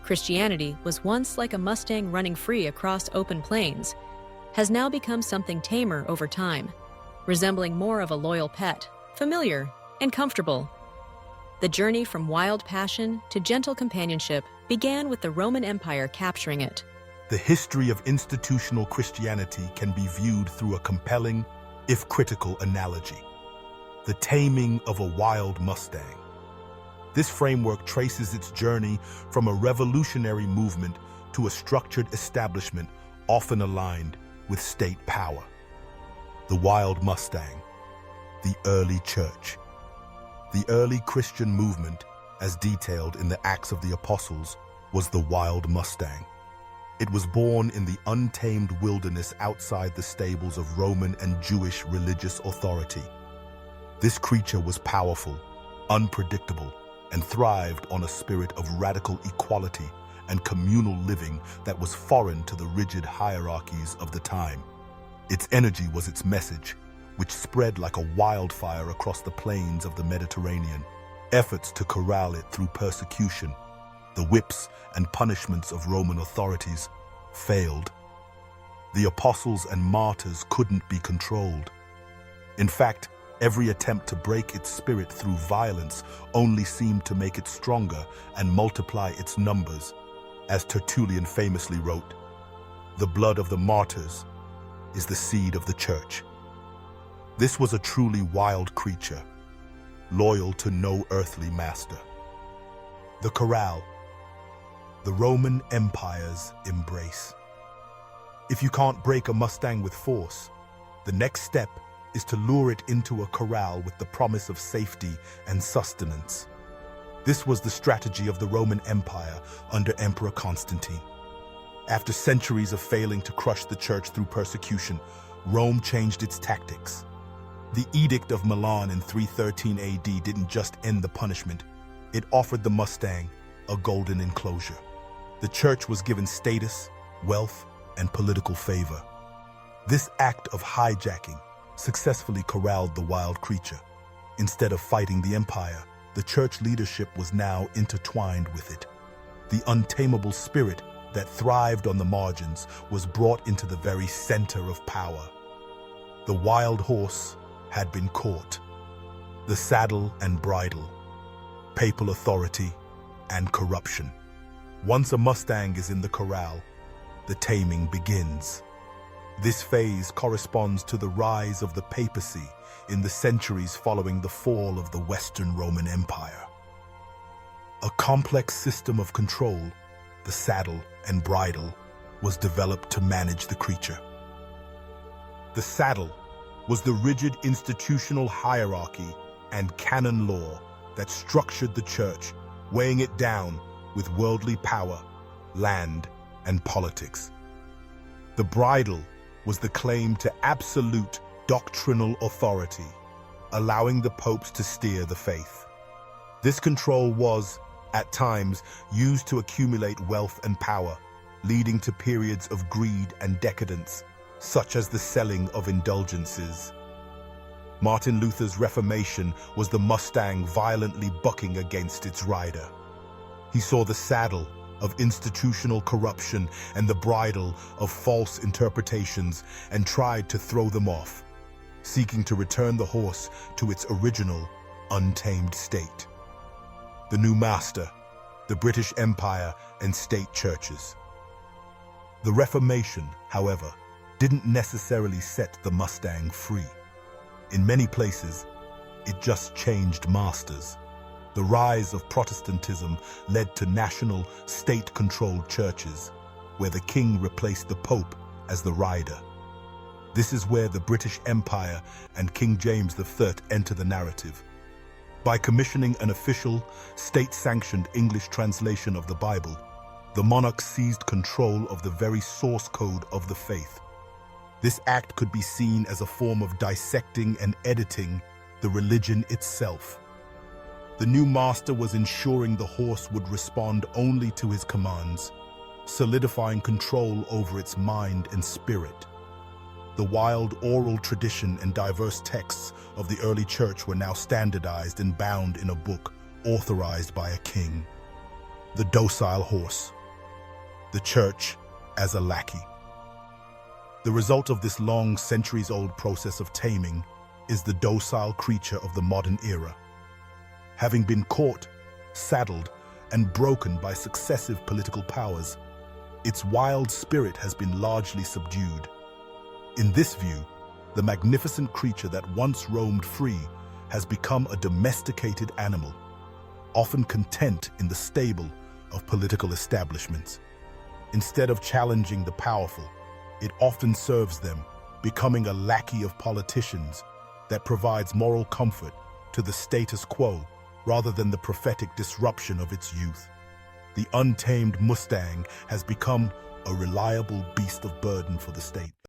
Christianity was once like a Mustang running free across open plains, has now become something tamer over time, resembling more of a loyal pet, familiar and comfortable. The journey from wild passion to gentle companionship began with the Roman Empire capturing it. The history of institutional Christianity can be viewed through a compelling, if critical, analogy: the taming of a wild Mustang. This framework traces its journey from a revolutionary movement to a structured establishment often aligned with state power. The wild Mustang, the early church. The early Christian movement, as detailed in the Acts of the Apostles, was the wild Mustang. It was born in the untamed wilderness outside the stables of Roman and Jewish religious authority. This creature was powerful, unpredictable, and thrived on a spirit of radical equality and communal living that was foreign to the rigid hierarchies of the time. Its energy was its message, which spread like a wildfire across the plains of the Mediterranean. Efforts to corral it through persecution, the whips and punishments of Roman authorities, failed. The apostles and martyrs couldn't be controlled. In fact, every attempt to break its spirit through violence only seemed to make it stronger and multiply its numbers. As Tertullian famously wrote, "The blood of the martyrs is the seed of the church." This was a truly wild creature, loyal to no earthly master. The corral, the Roman Empire's embrace. If you can't break a Mustang with force, the next step is to lure it into a corral with the promise of safety and sustenance. This was the strategy of the Roman Empire under Emperor Constantine. After centuries of failing to crush the church through persecution, Rome changed its tactics. The Edict of Milan in 313 AD didn't just end the punishment, it offered the Mustang a golden enclosure. The church was given status, wealth, and political favor. This act of hijacking successfully corralled the wild creature. Instead of fighting the empire, the church leadership was now intertwined with it. The untamable spirit that thrived on the margins was brought into the very center of power. The wild horse had been caught. The saddle and bridle, papal authority, and corruption. Once a Mustang is in the corral, the taming begins. This phase corresponds to the rise of the papacy in the centuries following the fall of the Western Roman Empire. A complex system of control, the saddle and bridle, was developed to manage the creature. The saddle was the rigid institutional hierarchy and canon law that structured the church, weighing it down with worldly power, land, and politics. The bridle was the claim to absolute doctrinal authority, allowing the popes to steer the faith. This control was, at times, used to accumulate wealth and power, leading to periods of greed and decadence, such as the selling of indulgences. Martin Luther's Reformation was the Mustang violently bucking against its rider. He saw the saddle of institutional corruption and the bridle of false interpretations and tried to throw them off, seeking to return the horse to its original, untamed state. The new master, the British Empire and state churches. The Reformation, however, didn't necessarily set the Mustang free. In many places, it just changed masters. The rise of Protestantism led to national, state-controlled churches, where the king replaced the pope as the rider. This is where the British Empire and King James III enter the narrative. By commissioning an official, state-sanctioned English translation of the Bible, the monarch seized control of the very source code of the faith. This act could be seen as a form of dissecting and editing the religion itself. The new master was ensuring the horse would respond only to his commands, solidifying control over its mind and spirit. The wild oral tradition and diverse texts of the early church were now standardized and bound in a book authorized by a king. The docile horse. The church as a lackey. The result of this long, centuries-old process of taming is the docile creature of the modern era. Having been caught, saddled, and broken by successive political powers, its wild spirit has been largely subdued. In this view, the magnificent creature that once roamed free has become a domesticated animal, often content in the stable of political establishments. Instead of challenging the powerful, it often serves them, becoming a lackey of politicians that provides moral comfort to the status quo rather than the prophetic disruption of its youth. The untamed Mustang has become a reliable beast of burden for the state.